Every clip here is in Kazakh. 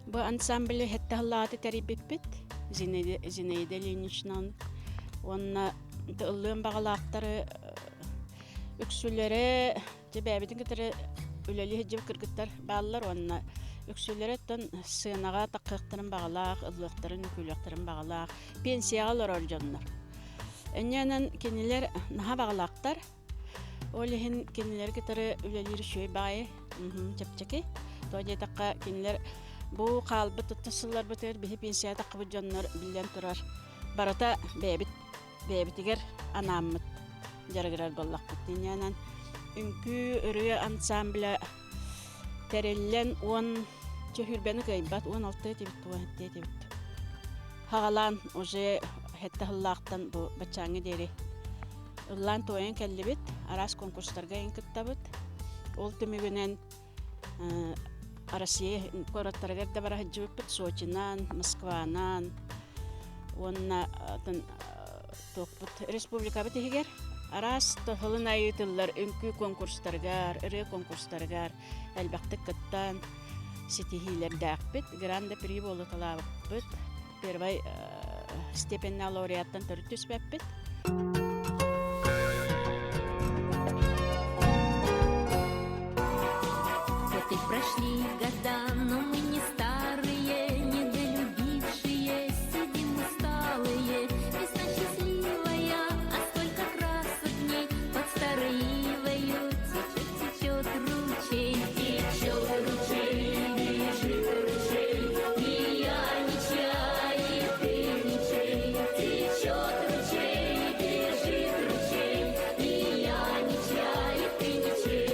Bu ансамбль хеттахлааты терибиппит. Зинаида Ильиничнан. Онна ыллыын багалаактары үксүллere тебәбитин кетере үлели хеджеп кыргыттар баллар онна үксүллere тон сыынага таккыктарын багалаак, ыллыктарын, күлөктөрүн багалаак, пенсияга оржоннор. Энненен кинилер наха багалаактар. Олехин кинилер кетере үлелир шөй бай, чепчеки. Тоje такка кинилер бу калбы туттусуллар бетер бихи пенсия таккы жоннор билен турар. Барата бебитигер анаммыт жарыгырар боллакпыт. Энненен үнкү өрү ансамбль тереллен 10 чөһүрбени кайбат 16 тибит. Хагалан уже хеттахлаактан бу бачаңы дери. Уллан тоен келлибит, арас конкурстарга инкиттабыт. Ол түмүгүнен Россия кораттарга да бара хажыбыт Сочинан, Москванан, онна топпут республика битигер. Арас тохылын айытылар үнкү конкурстаргар, ыры конкурстаргар, әлбәкте кыттан сетихилер дәкпит, гранде при болу талабыт, первой степенный лауреаттан төртүс бәппит. Вот и прошли года, но мы не старые, недолюбившие, сидим усталые. Весна счастливая, а столько красок дней под старой ивою течет ручей, бежит ручей, и я не чай, и ты не чай. Течет ручей, бежит ручей, и я не чай, и ты не чай.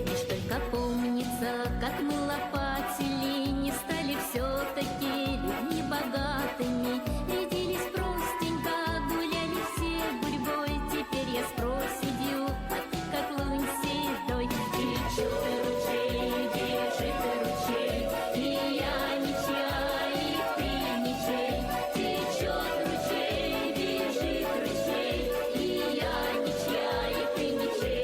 Лишь только помнится, как мы лопатили, не стали все-таки людьми богатыми. Рядились простенько, гуляли все гурьбой. Теперь я с проседью, а ты как лунь седой. Течет ручей, бежит ручей, и я не чай, и ты не чай. Течет ручей, бежит ручей, и я не чай, и ты не чай.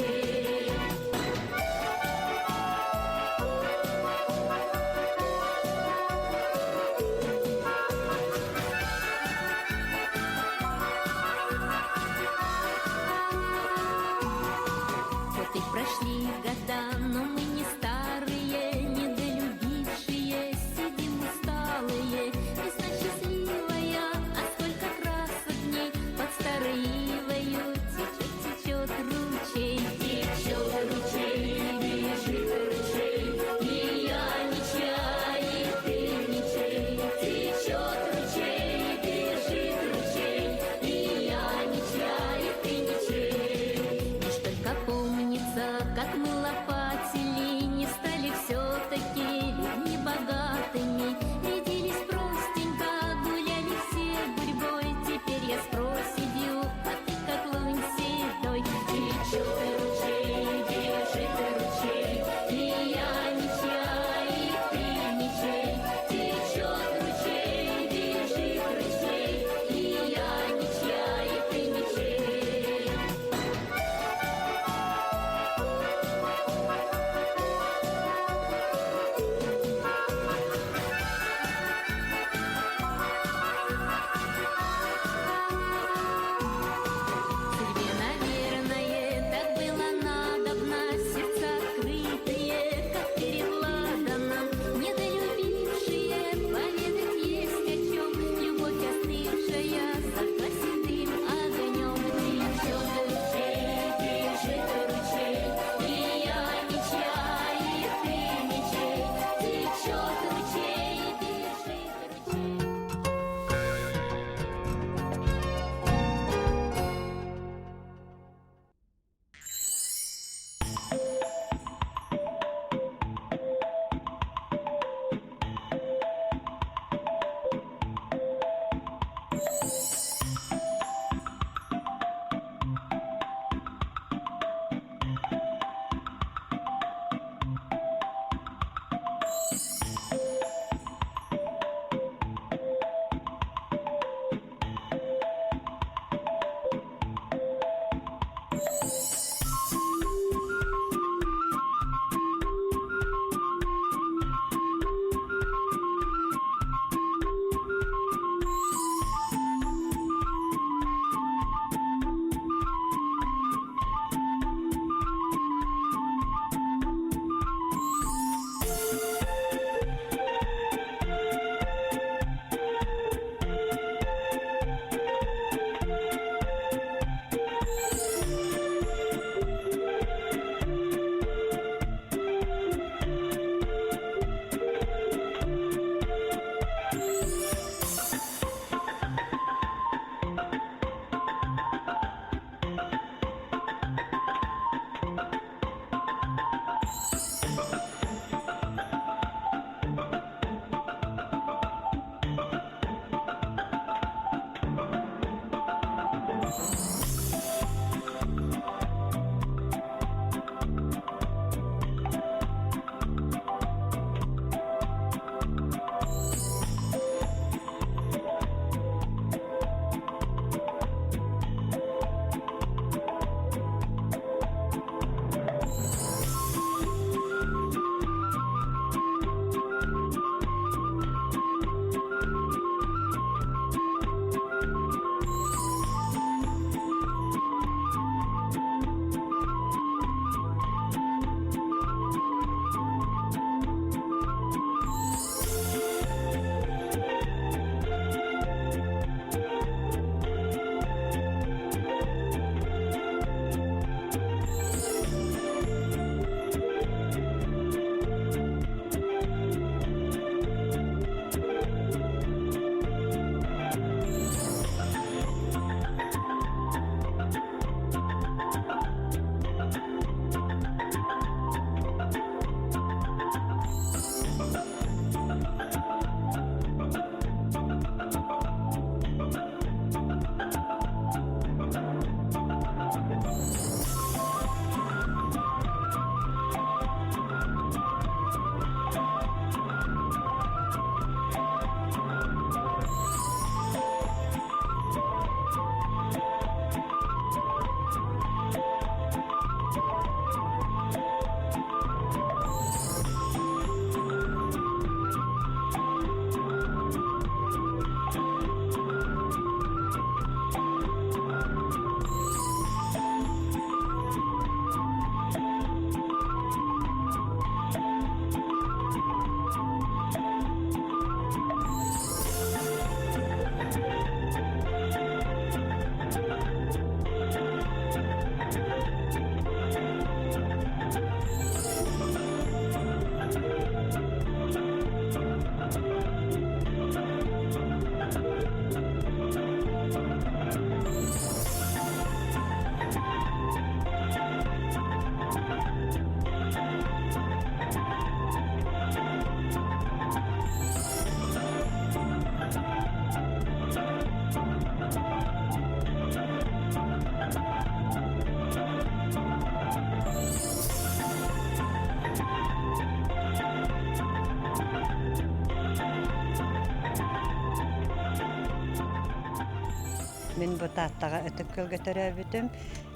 Мен бу тааттага өтөккөл götөрөбүтүм.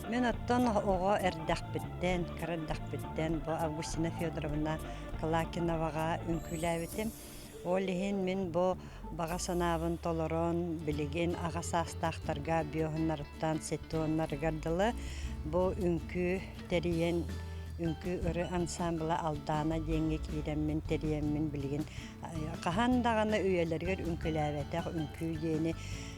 Мен оттон ого эрдахпиттен, карадахпиттен бу Августина Федоровна Клакиновага үңкүләбитим. Олихин мен бу бага санабын толорон билеген ага састактарга биохуннарыттан сеттуоннаргардылы бу үңкү териен үңкү ыры ансамбла алдана деңге киреммен териеммен билген кахандаганы үйелергер үңкүләбетек үңкү дени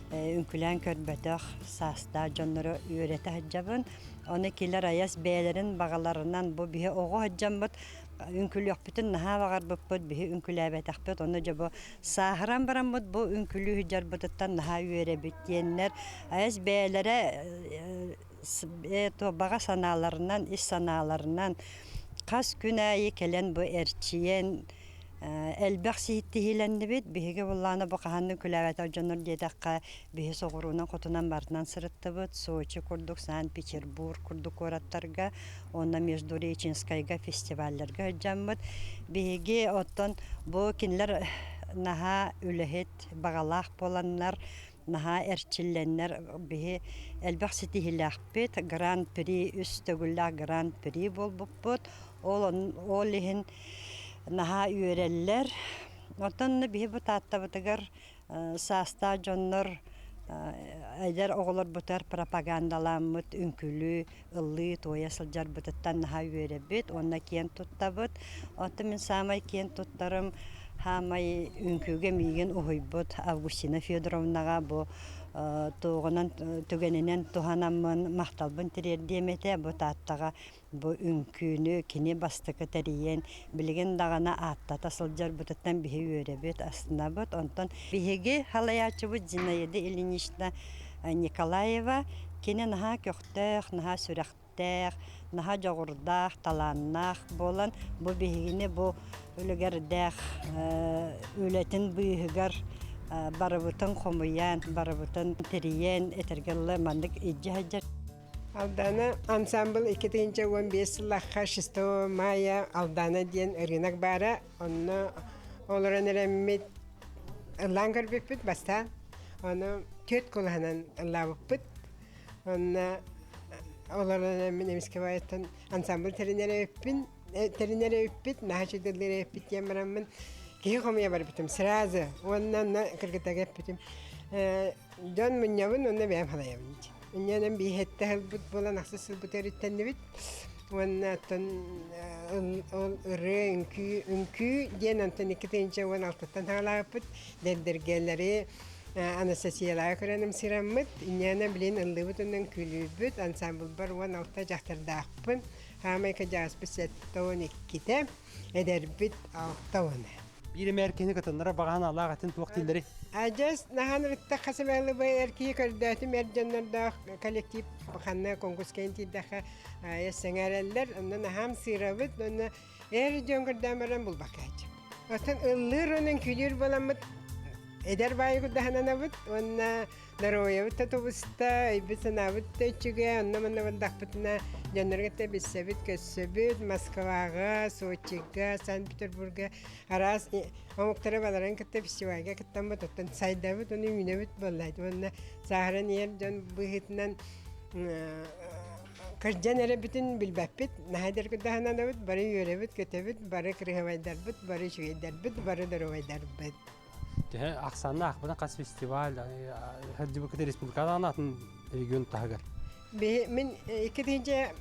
үңкүлән көрбөтөх саста жоннору үйрете хаджабын. Оны килер аяс бээлерин багаларынан бу бие ого хаджамбыт үңкүлөк бүтүн наха багар буппут бие үңкүләбетекпет. Оны жабо сахаран барамбыт бу үңкүлү жарбыттан наха үйребит диеннер. Аяс бээлере то бага санааларынан, ис санааларынан кас күн айы келен бу эрчиен элбэх сииттихиленди бит биһиге буллаана бу каханны күләбәтә жонор диетакка биһи соғуруунан котунан бартынан сырыттыбыт Сочи курдук, Санкт-Петербург курдук ораттарга, онна Междуреченскайга фестивальлерге жаммыт биһиге оттон бу кинлер наха үлехет багалах боланнар наха эрчилленнер биһи элбэх сиитихиләхпит гран-при үстөгүлләх гран-при болбуппут ол лихин наха үйреллер. Отон биһи бу тааттабытыгар саста жоннор айдар оголор бутар пропагандаламмыт үңкүлү ыллы тоя сылжар бутаттан наха үйребит. Онна киен туттабыт. Отто мен самай киен туттарым хамай үңкүгө миген ухуйбут Августина Федоровнага бу тоғынан түгенінен туханамын мақталбын тирер демете бу тааттага бу үңкүүнү кини бастыкы терийен билген дагана аттата сылжар бутаттан биһи үйребит астынабыт. Онтон биһиги халаячыбыт Зинаида Ильинична Николаева кини наха көктөх, наха сүрәхтэх, наха жогурдах, таланнах болан бу биһигини бу үлөгердэх үлетин бүйүгөр барыбытын хомуян, барыбытын териен, этергеллы мандык иджаджар. Алдана ансамбл 2015 лахха 6 мая Алдана ден ырынак бара, онна олоран эреммит лангар биппит баста, онна төт кулханан лавыппыт, онна олоран эреммит немиске баяттан ансамбл теринере өппит, нахачы дылдыре өппит ямарамын. Кихи хомия бар битим сразу оннан кыргытага битим жон муньябын онна бэм халаябын оннан бихетте халбут болан аксысыл бутериттен бит онна тон ыры үнкү ден антон 2016-тан халаапыт дердергелери Анастасия Лайкораным сираммыт иньяна билен ыллыбыт оннан күлүбүт ансамбл бар 16 жактардаакпын хамайка жааспыт сеттон икките эдербит алтауына Бир меркени катыннара баган алагатын туактилдери. Ажас наханрытта хасабалы бай эрки көрдөтүм эржаннарда коллектив ханна конкурс кентиддаха ясаңараллар онна хам сырабыт онна эржонгордамаран булбакач. Атын ыллыр онун күлүр боламыт эдер байгудахананабыт онна дароябыт автобуста ибисанабыт төчүгө онна мандакпытына жаннаргата биссебит көссөбүт Москвага, Сочига, Санкт-Петербурга арас омуктара баларын кытта фестивальга кыттамбыт оттан сайдабыт оны үнөбүт боллайт онна сахаран ер жон быхытынан кыржан эребитин билбеппит нахадер кудахананабыт бары үйребит көтөбүт бары кырыхабайдарбыт бары шуйдарбыт бары дарабайдарбыт Аксанна акбана кас фестиваль Хаджибыкыты республикадан атын регион тагыр. Мен 2-нче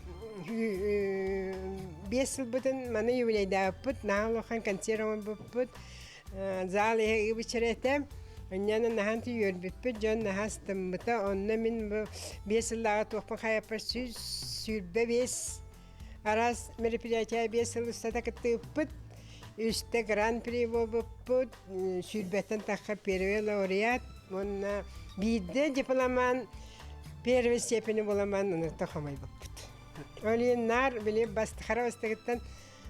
5 жыл бүтүн мана юбилейдаппыт, наалохан концертын буппут, зал ибичерете, оннан наханты йөрбүппүт, жон нахастымбыта, онна мен 5 жылдагы тохпун хаяппар сүрбе 5 арас мероприятия 5 жыл устата кыттыппыт, үсте гран-при болбуппут, сүрбеттен такка первый лауреат, онна бидде дипломан первой степени боламан, оны тохамай буппут. Олин нар биле бастыхара остагыттан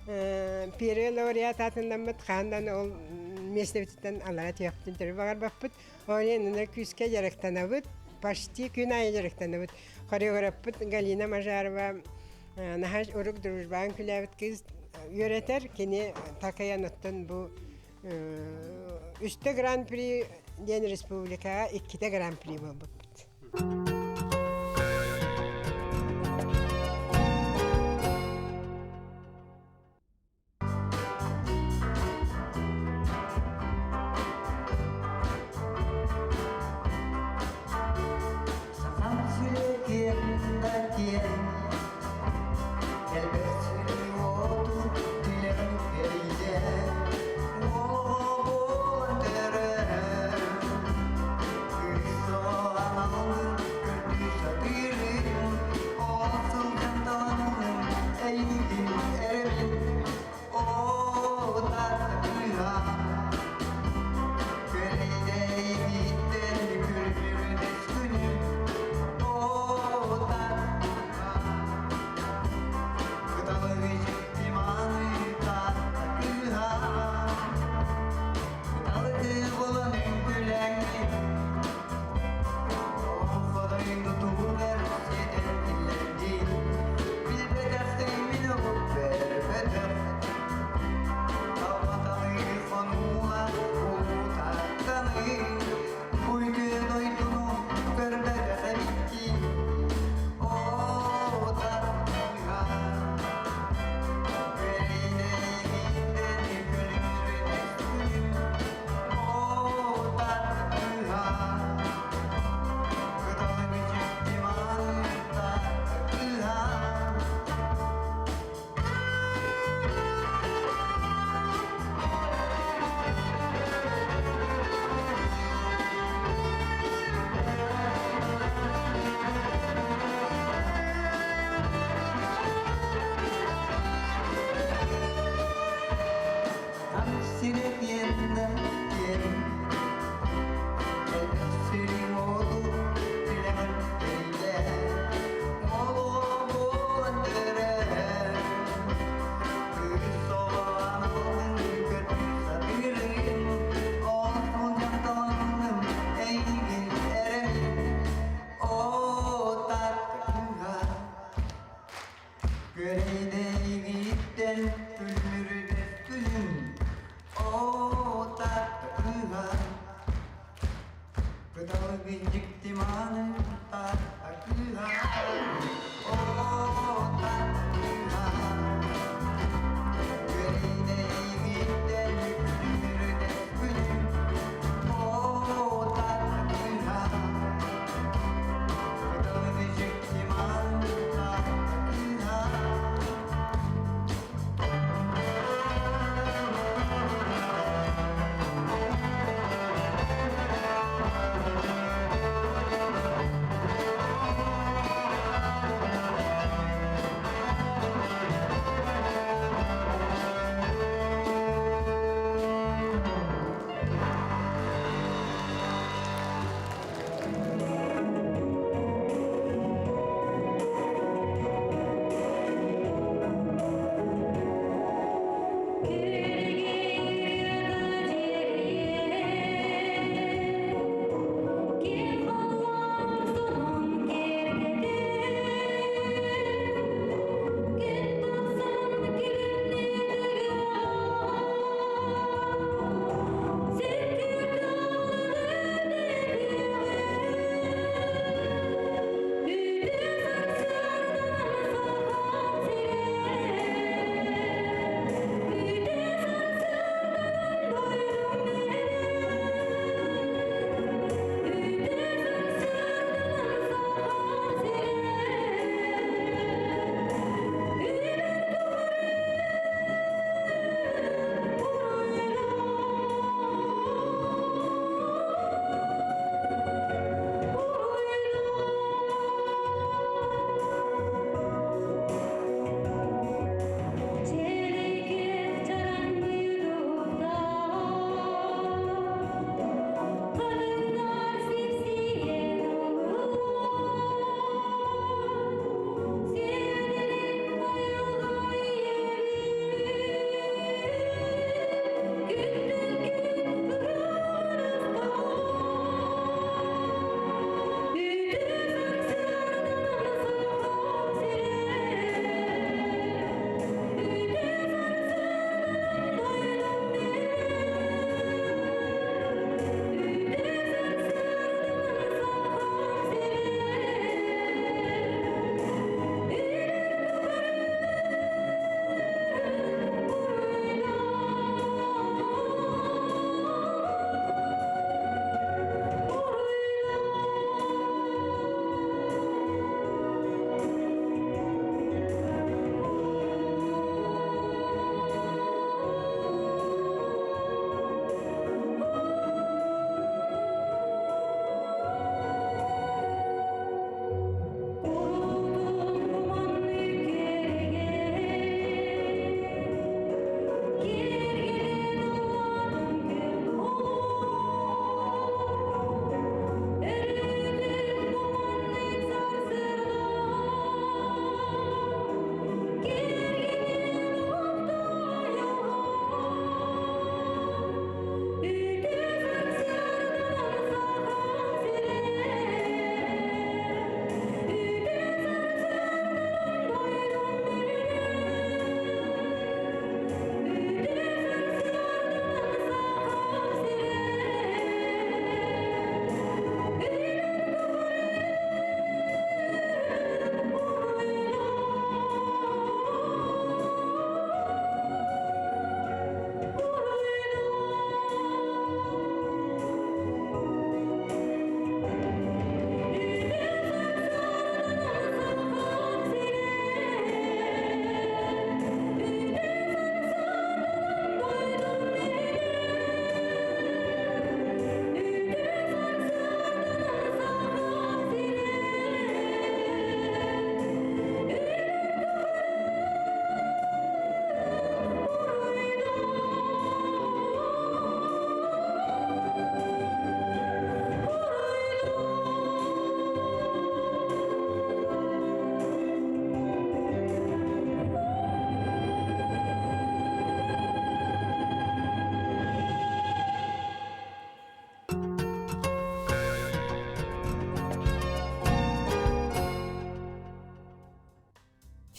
первый лауреат атындамыт хандан ол местебиттен алара тияптын төрү багар баппыт. Олин оны күскө жарыктанабыт, почти күн айы жарыктанабыт. Хореографпыт Галина Мажарова, нахаш урук дружбан күләбит кыз Юретер кини такаяноттан бу үстө гран-при ден республикага 2 гран-при болбут.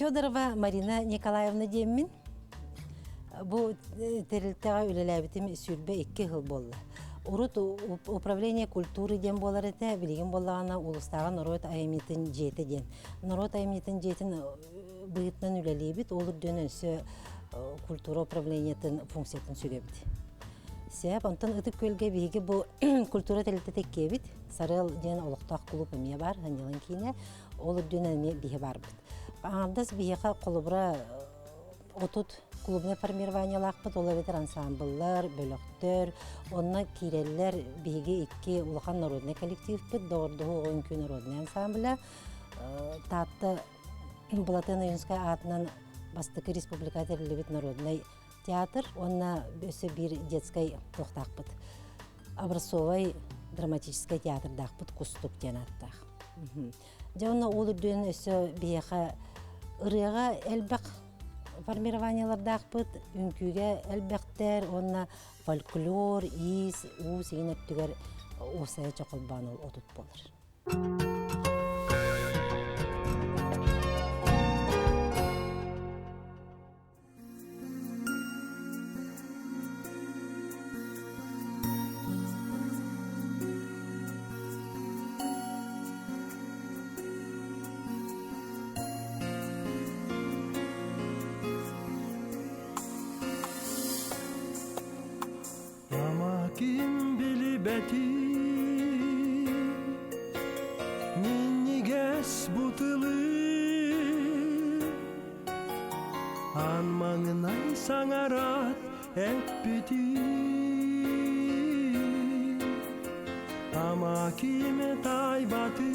Федорова Марина Николаевна деммин. Бу терилтега үлеләбитим сүрбе 2 жыл болду. Урут управление культуры дем болар эте, билген боллагана улустаган Народ Аймитин жети ден. Народ Аймитин жетин быйытнан үлелебит, олар дөнөсө культура управлениятын функциятын сүгебит. Сеп, онтан ытып көлге биги бу культура телите теккебит. Сарыл ден олуктак клуб эмие бар, ханялан кийне, олар дөнөне биги барбыт. Андас бига колубра отут клубный формирование лақпыт, олар ансамбльлар, бөлөктөр, онна киреллер биги 2 улахан народный коллектив пыт, доордугу оюнкүү народный ансамбля, татты Булатын Юнскай атынан Бастыкы республика терилебит народный театр, онна өсө бир детской тоқтақпыт. Образцовый драматический театр дақпыт кустук денаттақ. Жауна олы дөйін өсө бияқа ырыға әлбәқ формированиялар дақпыт, үнкүйге әлбәқтер, онна фольклор, ис, уыз, егін өттігер осая чоқылбан ол отут болыр. Kim bilibeti Ninniges butılı Anmağınay sangarat hep biti Ama kime taybatı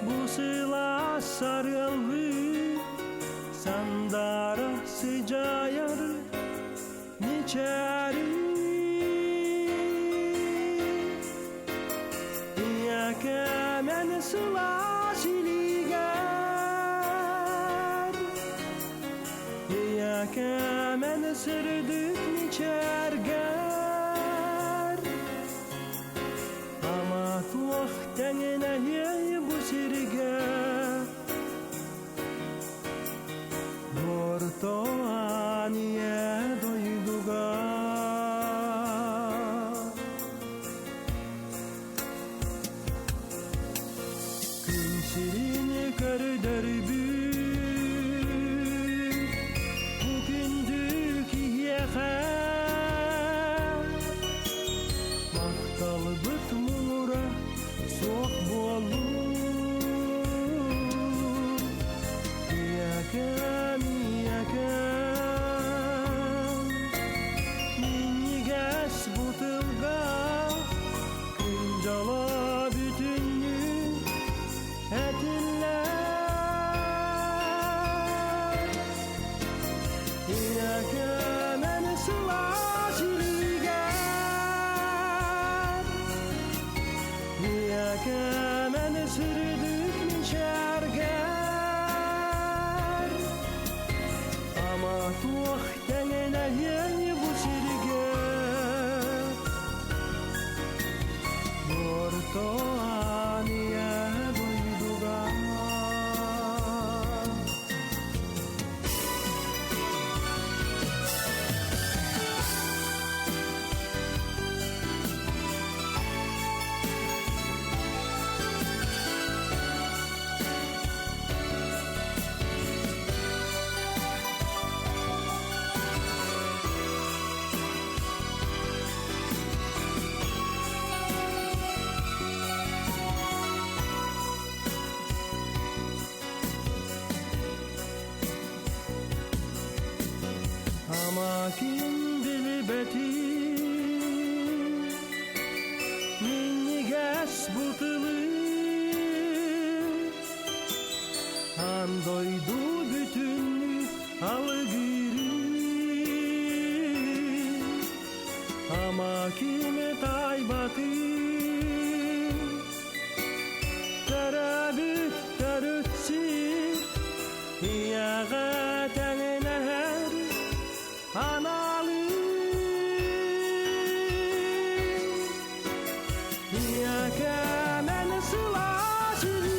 Bu sıla sarıldı Sandara sıcayarı Niçeri Ya kemen sılaşiliger Ya kemen sürdük niçerger Ama tuah tenine ye bu sirger Morto aniye Günserini kördürbü Bugündük iyeğe Maktalı bıtmura Sok bolur İyeğen, iyeğen Ninniges butılga Kıncala bütünlü Etiller Ya kemen sılaşiliger Ya kemen sürdük niçerger Ama tuah tenine ye bu sirger Morto aniye doydugar Ama kim bilibeti Ninniges butılı Han doydu bütünlü algırı Ama kime taybatı Terabüt terütsi Yağa tenine her Analı Ya kemen sılaşiliger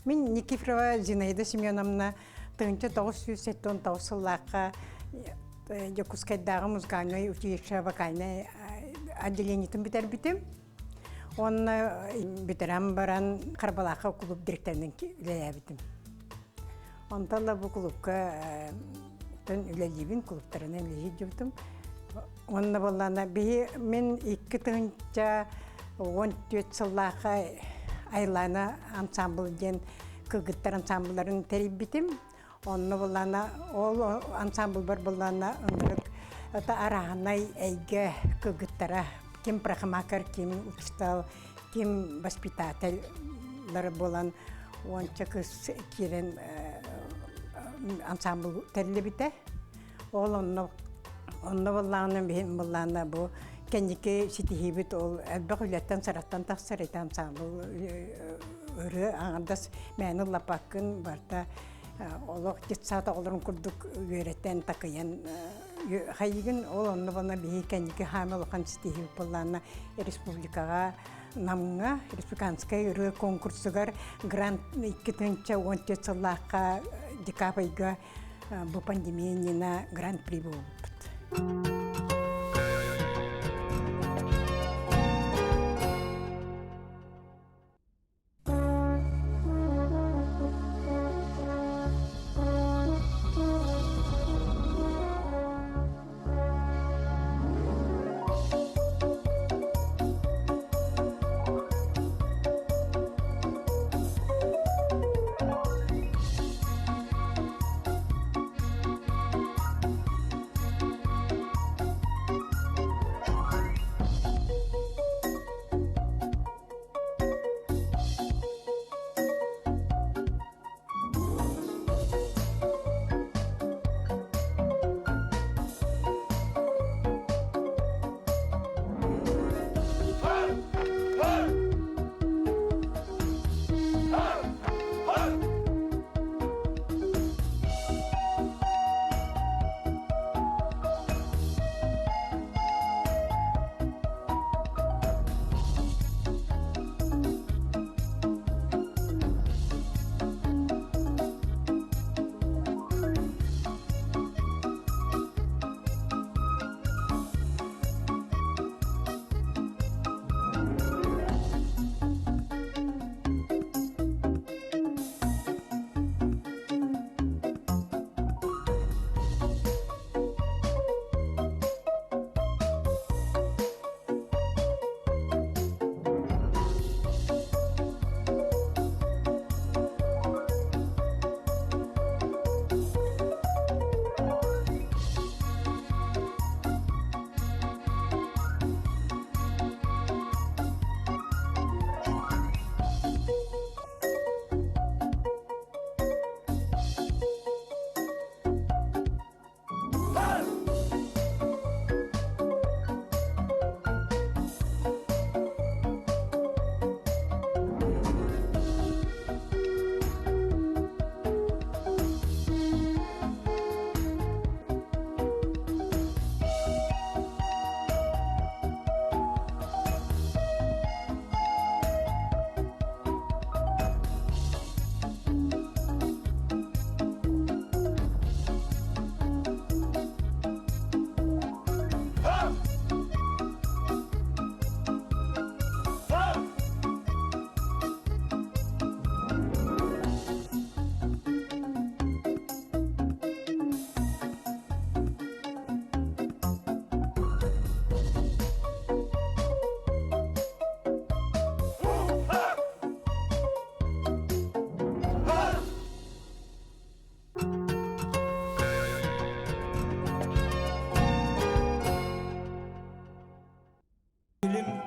Мен Никифорова Зинаида Семеновна тыңчы 979 сыллаққа Якутскайдағы музыкальный училище вокальное отделениетін бітер бітім. Оны бітерам баран Қарбалаққа клуб директорының үлелі бітім. Онталла бұл клубқа үлелейбін, клубтарына үлелей жүрдім. Онына болғана мен 2 тыңча 14 сыллаққа айлана ансамбль ден кылгыттар ансамбльларын теріп бітім. Онына болғана, ол ансамбль бар болғана ыңырық арағынай әйге кылгыттара кем прахамакар, кем учтал, кем воспитательлары болан онча кыз керен ансамбль терілі біте. Ол онына болғаны бейін болғаны бұл кәнеке сетихибет ол әлбәқ үлеттен сараттан тақсар еті ансамбль үрі аңырдас мәні лапақын барда олық жетсаты оларын күрдік үйреттен тақыян хайығын ол онына болғаны бейі кәнеке хамыл оқан сетихибет болғаны республикаға намыңа республиканскай үрі конкурсығар грант 2014 сыллаққа декабайға бұл пандемиянина грант-при болып.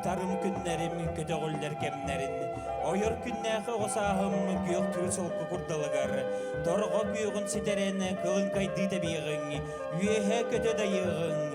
Tarım günlerim, kötüğüller kemlerin. Oyur günnäki osahım, gök tül solku kurdalıgar. Torgo büyüğün siteren, kılın kaydı tabiğın. Üyehe kötü dayığın.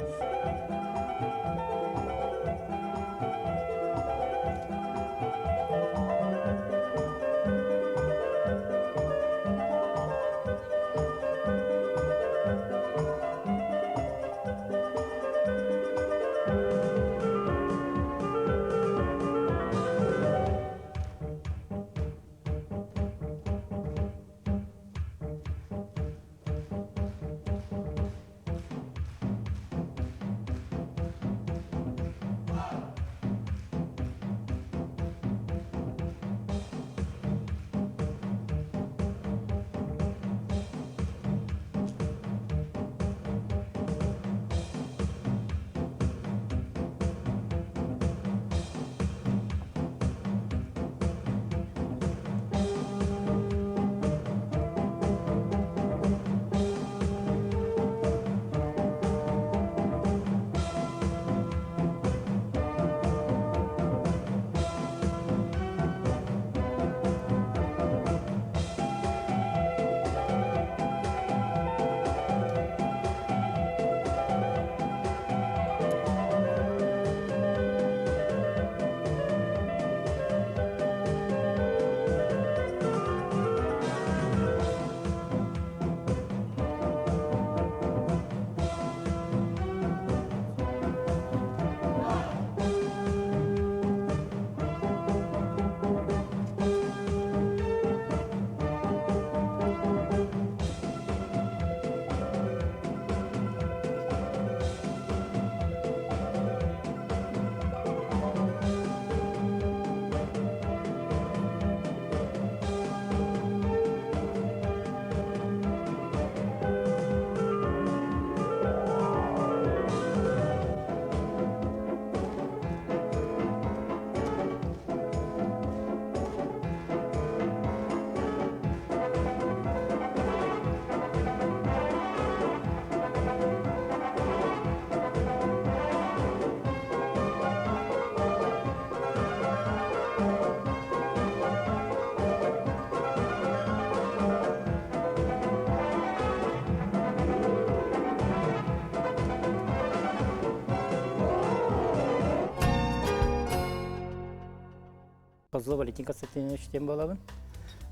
Козлов Валентин Константиновичтен болабын.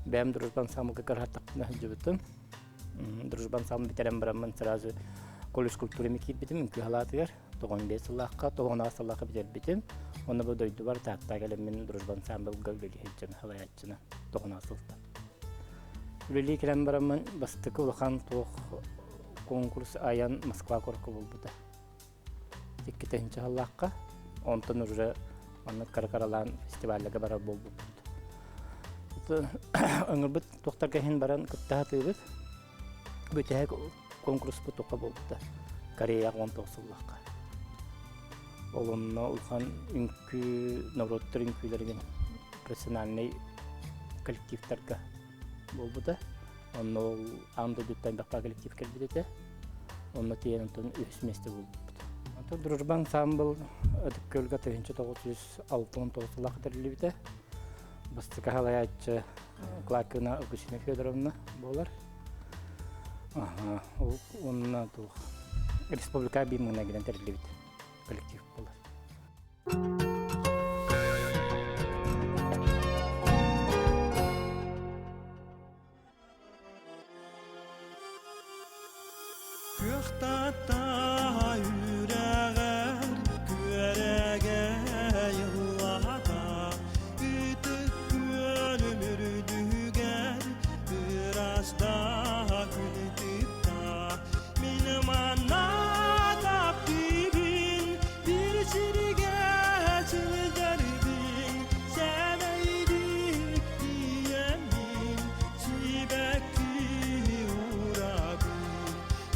Бәм дружбан самылға қараттақпына жүбітім. Дружбан самыл бітерен барамын сразу колледж культура мекет бітім, мүнкі халатығар. 95 сылаққа, 90 сылаққа бітер бітім. Оны бұл дойды бар, тақта кәлем мен дружбан самылға үлелі хеджін, халаятчына 90 сылықта. Үлелі келем барамын, бастықы ұлған тоқ конкурс аян Москва корқы болбыда. 2-ші халаққа, онтын уже қаралан фестиваліға бара болбы. Өңір бұд тоқтар кәхін баран күтті хатығыз. Бөтәк конкурс бұд тоққа болбыда. Корея 19 сылаққа. Олымна ұлған үнкі, навроттар үнкілерген профессиональный коллективтарға болбыда. Оны ол аңды дүттен бақпа коллектив кәлбедеті. Оны тейін ұнтын өз месте болбыда. Дружбан самбыл өтіккөлгі 1969 сылаққа тәрілі біті. Бастықы халаятчы Клакина Августина Федоровна болар. Онына тух республика бимына генен тәрелебит коллектив болар. Күқтата үрәгәр, күәрәгә йыллата, үтік көлім үрдігәр, бір азда күлтікта. Мені мана таптыбын, бір сірге сілдәрбін, сәнәйдік диемін, сибәккі урабын.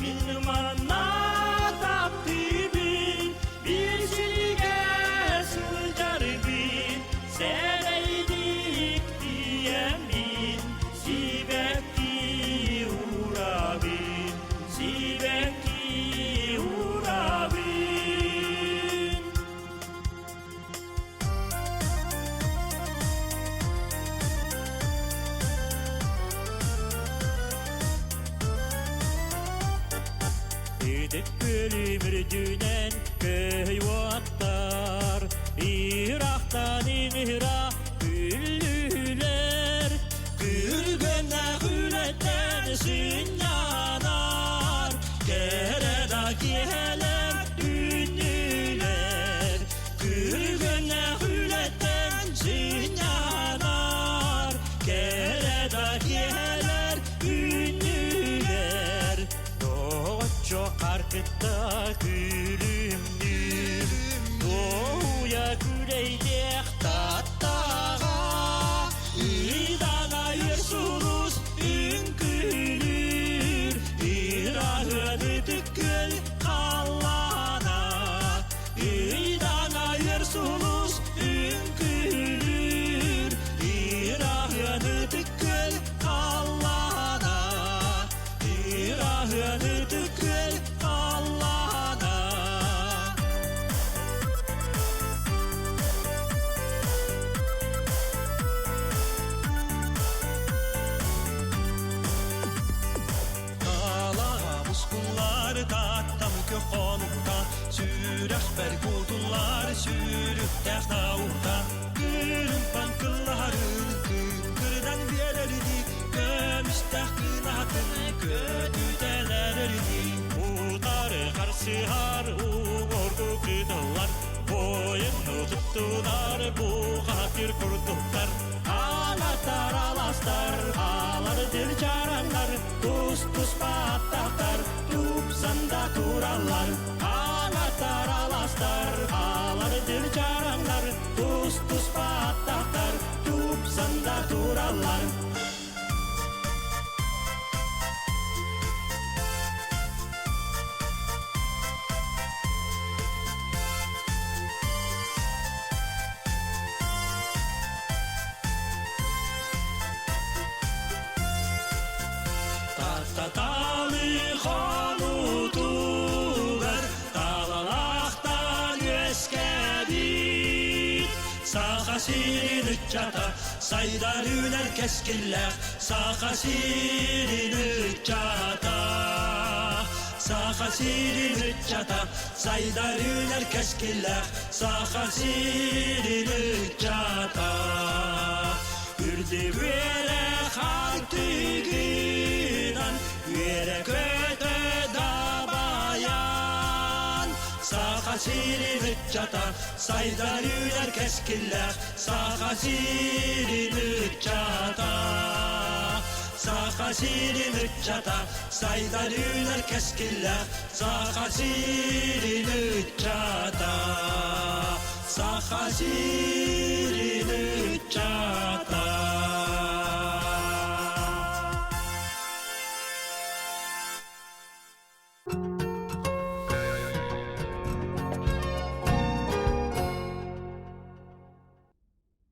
Мені мана таптыбын, бір сірге сілдәрбін, сәнәйдік диемін, сибәккі урабын, сибәккі урабын. Үдік көлімірдінен көй уаттар, ирақтан иңіра күллілер, күлгенә күлеттен сүнянар, кәрәда киәлер үннілер, күлгенә күлеттен сүнянар, кәрәда киәлер үннілер. Doğuço karkıtta gülümdür, doğuya güleylek tattağa, İdana yersuluz ünkülür, İrahını tükül kallana, İdana yersuluz ünkülür, İrahını tükül kallana, İrahını tükül kallana. Dağlara muskullar tattam kökonukta, sürək bergudullar sürükdək dağıqta. Gülüm pankılların kınkırdan bererdi, gömüstək qınatın kötüdelerdi. Utarı qarsıhar uğurdu qıdıllar, boyunu tuttular buğatır kurduqlar. Alatar alastar, alardır caranlar, tuz pattaqtar, tupsanda turallar. Alatar alastar, alardır caranlar, tuz pattaqtar, tupsanda turallar. Tatatalı xanutular, talalaqtan öskəbit. Sağa sirin üccata, saydar ülər keskillər, sağa sirin üccata. Sağa sirin üccata, saydar ülər keskillər, sağa sirin üccata. Үрді өре хартығынан, өре көті дабаян. Сақа сирініп жата, сайдар үйлер кескілләқ, сақа сирініп жата. Saqa sirinip çata, saydan üner keskiller. Saqa sirinip çata, saqa sirinip